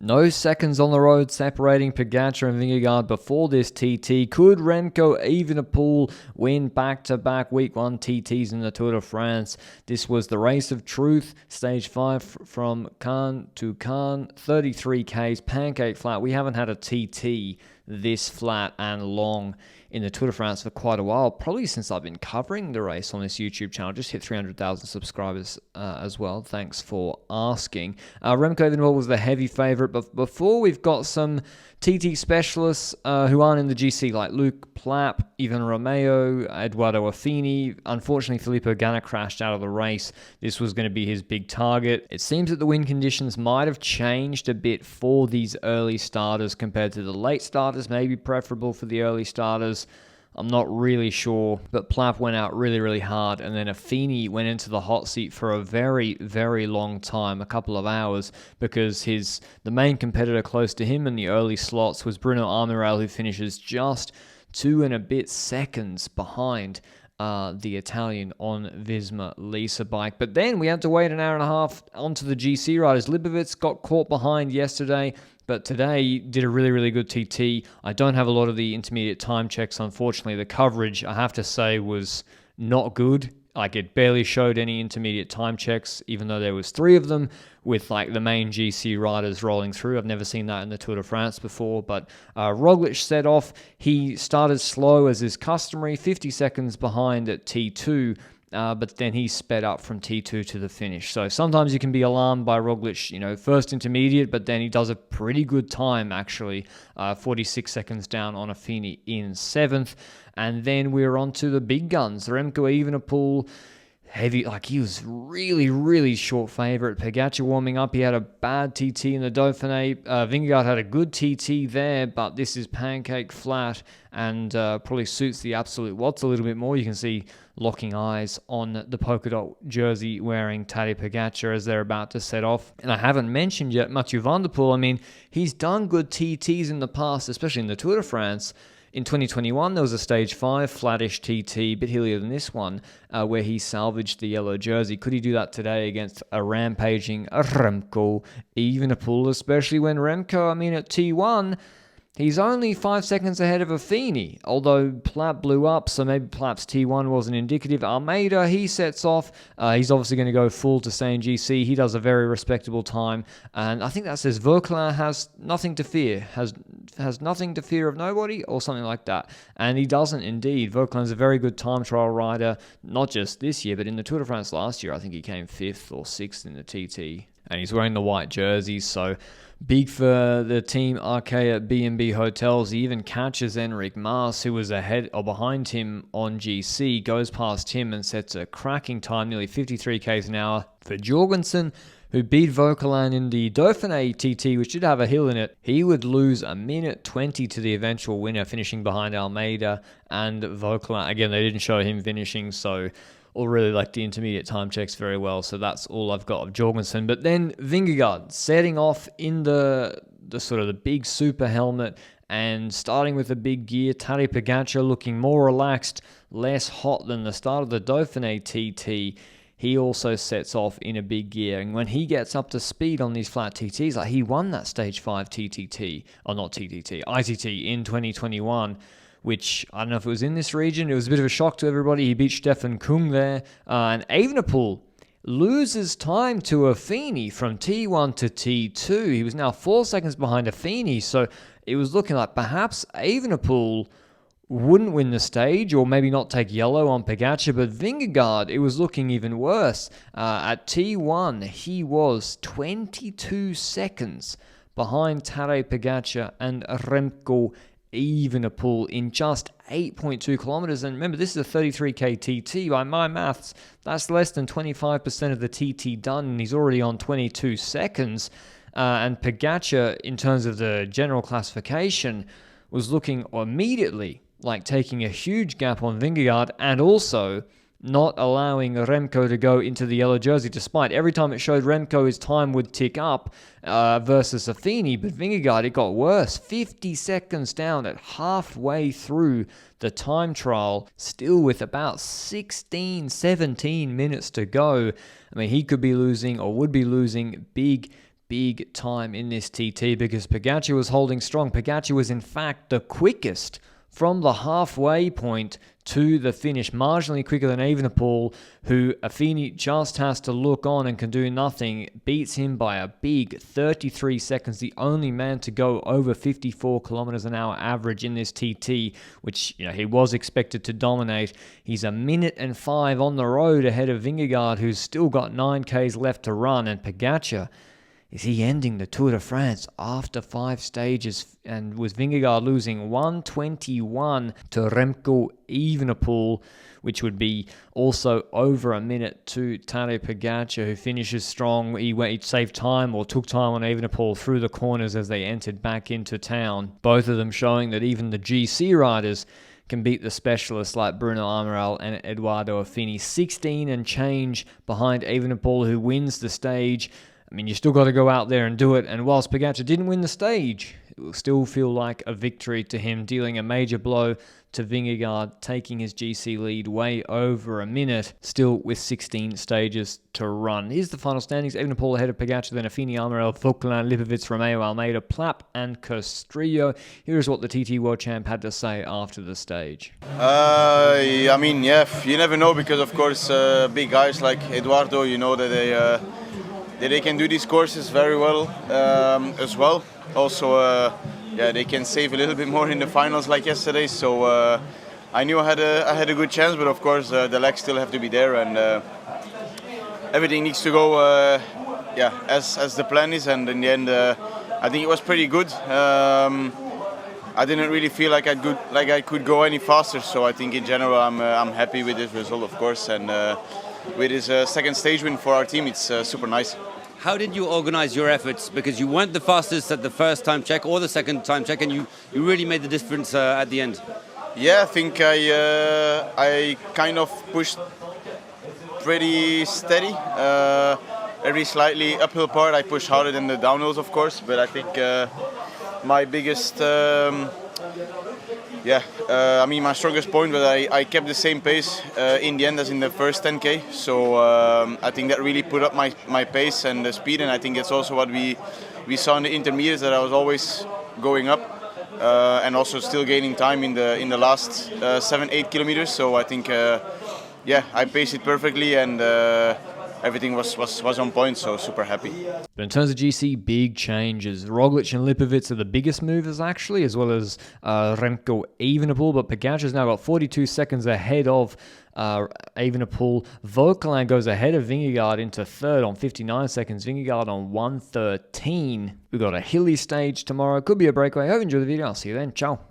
No seconds on the road separating Pogacar and Vingegaard before this TT. Could Remco Evenepoel win back-to-back Week 1 TTs in the Tour de France? This was the race of truth, stage 5 from Caen to Caen, 33 Ks, pancake flat. We haven't had a TT this flat and long in the Tour de France for quite a while, probably since I've been covering the race on this YouTube channel. Just hit 300,000 subscribers as well. Thanks for asking. Remco Evenepoel was the heavy favourite, but before we've got some TT specialists who aren't in the GC, like Luke Plapp, Ivan Romeo, Eduardo Affini. Unfortunately, Filippo Ganna crashed out of the race. This was going to be his big target. It seems that the wind conditions might have changed a bit for these early starters compared to the late starters, maybe preferable for the early starters. I'm not really sure, but Plapp went out really, really hard, and then Affini went into the hot seat for a very, very long time, a couple of hours, because the main competitor close to him in the early slots was Bruno Amaury, who finishes just 2 and a bit seconds behind the Italian on Visma Lease bike. But then we had to wait an hour and a half onto the GC riders. Lipovic got caught behind yesterday, but today did a really, really good TT. I don't have a lot of the intermediate time checks, unfortunately. The coverage, I have to say, was not good. Like, it barely showed any intermediate time checks, even though there was 3 of them with like the main GC riders rolling through. I've never seen that in the Tour de France before, but Roglic set off. He started slow as is customary, 50 seconds behind at T2, but then he sped up from T2 to the finish. So sometimes you can be alarmed by Roglic, first intermediate, but then he does a pretty good time, actually, 46 seconds down on Affini in 7th. And then we're on to the big guns, Remco Evenepoel. Heavy, he was really, really short favourite. Pogacar warming up, he had a bad TT in the Dauphiné. Vingegaard had a good TT there, but this is pancake flat and probably suits the absolute Watts a little bit more. You can see locking eyes on the polka dot jersey wearing Tadej Pogacar as they're about to set off. And I haven't mentioned yet Mathieu van der Poel. I mean, he's done good TTs in the past, especially in the Tour de France. In 2021, there was a stage 5 flattish TT, a bit hillier than this one, where he salvaged the yellow jersey. Could he do that today against a rampaging Remco Evenepoel, especially when Remco, at T1, he's only 5 seconds ahead of Affini, although Plapp blew up, so maybe Plapp's T1 wasn't indicative. Almeida, he sets off. He's obviously going to go full to stay in GC. He does a very respectable time, and I think that says Vauquelin has nothing to fear, has nothing to fear of nobody, or something like that. And he doesn't indeed. Vauquelin's a very good time trial rider, not just this year, but in the Tour de France last year, I think he came 5th or 6th in the TT. And he's wearing the white jersey, so big for the team RK at B&B Hotels. He even catches Enric Mas, who was ahead or behind him on GC, goes past him and sets a cracking time, nearly 53 k's an hour for Jorgenson, who beat Vauquelin in the Dauphiné TT, which did have a hill in it. He would lose a minute 20 to the eventual winner, finishing behind Almeida and Vauquelin. Again, they didn't show him finishing, so or really like the intermediate time checks very well. So that's all I've got of Jorgenson. But then Vingegaard setting off in the sort of the big super helmet and starting with a big gear. Tadej Pogacar looking more relaxed, less hot than the start of the Dauphiné TT. He also sets off in a big gear. And when he gets up to speed on these flat TTs, he won that stage 5 TTT, or not TTT, ITT in 2021. Which, I don't know if it was in this region. It was a bit of a shock to everybody. He beat Stefan Kung there. And Evenepoel loses time to Affini from T1 to T2. He was now 4 seconds behind Affini. So it was looking like perhaps Evenepoel wouldn't win the stage, or maybe not take yellow on Pogacar. But Vingegaard, it was looking even worse. At T1, he was 22 seconds behind Tadej Pogacar and Remco Evenepoel in just 8.2 kilometers. And remember, this is a 33k TT. By my maths, that's less than 25% of the TT done, and he's already on 22 seconds. And Pogacar, in terms of the general classification, was looking immediately like taking a huge gap on Vingegaard, and also not allowing Remco to go into the yellow jersey, despite every time it showed Remco his time would tick up versus Affini. But Vingegaard, it got worse. 50 seconds down at halfway through the time trial, still with about 17 minutes to go. I mean, he could be losing, or would be losing, big big time in this TT because Pogacar was holding strong. Pogacar was in fact the quickest from the halfway point to the finish, marginally quicker than Evenepoel, who Affini just has to look on and can do nothing, beats him by a big 33 seconds, the only man to go over 54 kilometers an hour average in this TT, which he was expected to dominate. He's a minute and 5 on the road ahead of Vingegaard, who's still got 9Ks left to run, and Pogacar, is he ending the Tour de France after 5 stages? And with Vingegaard losing 1:21 to Remco Evenepoel, which would be also over a minute to Tadej Pogacar, who finishes strong. He saved time or took time on Evenepoel through the corners as they entered back into town. Both of them showing that even the GC riders can beat the specialists like Bruno Amaral and Eduardo Affini. 16 and change behind Evenepoel, who wins the stage. I mean, you still got to go out there and do it. And whilst Pogacar didn't win the stage, it will still feel like a victory to him, dealing a major blow to Vingegaard, taking his GC lead way over a minute, still with 16 stages to run. Here's the final standings. Evenepoel ahead of Pogacar, then Affini, Amaral, Vauquelin, Lipovic, Romeo, Almeida, Plapp, and Castrillo. Here's what the TT World Champ had to say after the stage. I mean, yeah, you never know because, of course, big guys like Eduardo, you know that they can do these courses very well as well. Also, they can save a little bit more in the finals like yesterday. So I knew I had a good chance, but of course the legs still have to be there, and everything needs to go as the plan is. And in the end, I think it was pretty good. I didn't really feel like I could go any faster. So I think in general I'm happy with this result, of course, and with this second stage win for our team, it's super nice. How did you organize your efforts? Because you weren't the fastest at the first time check or the second time check, and you really made the difference at the end. Yeah, I think I kind of pushed pretty steady. Every slightly uphill part I pushed harder than the downhills, of course, but I think my biggest my strongest point was I kept the same pace in the end as in the first 10K. So I think that really put up my pace and the speed, and I think it's also what we saw in the intermediates, that I was always going up and also still gaining time in the last 7-8 kilometers. So I think I paced it perfectly, and everything was on point, so super happy. But in terms of GC, big changes. Roglic and Lipovic are the biggest movers, actually, as well as Remco Evenepoel. But Pogacar's now got 42 seconds ahead of Evenepoel. Vauquelin goes ahead of Vingegaard into third on 59 seconds. Vingegaard on 1:13. We've got a hilly stage tomorrow. Could be a breakaway. I hope you enjoyed the video. I'll see you then. Ciao.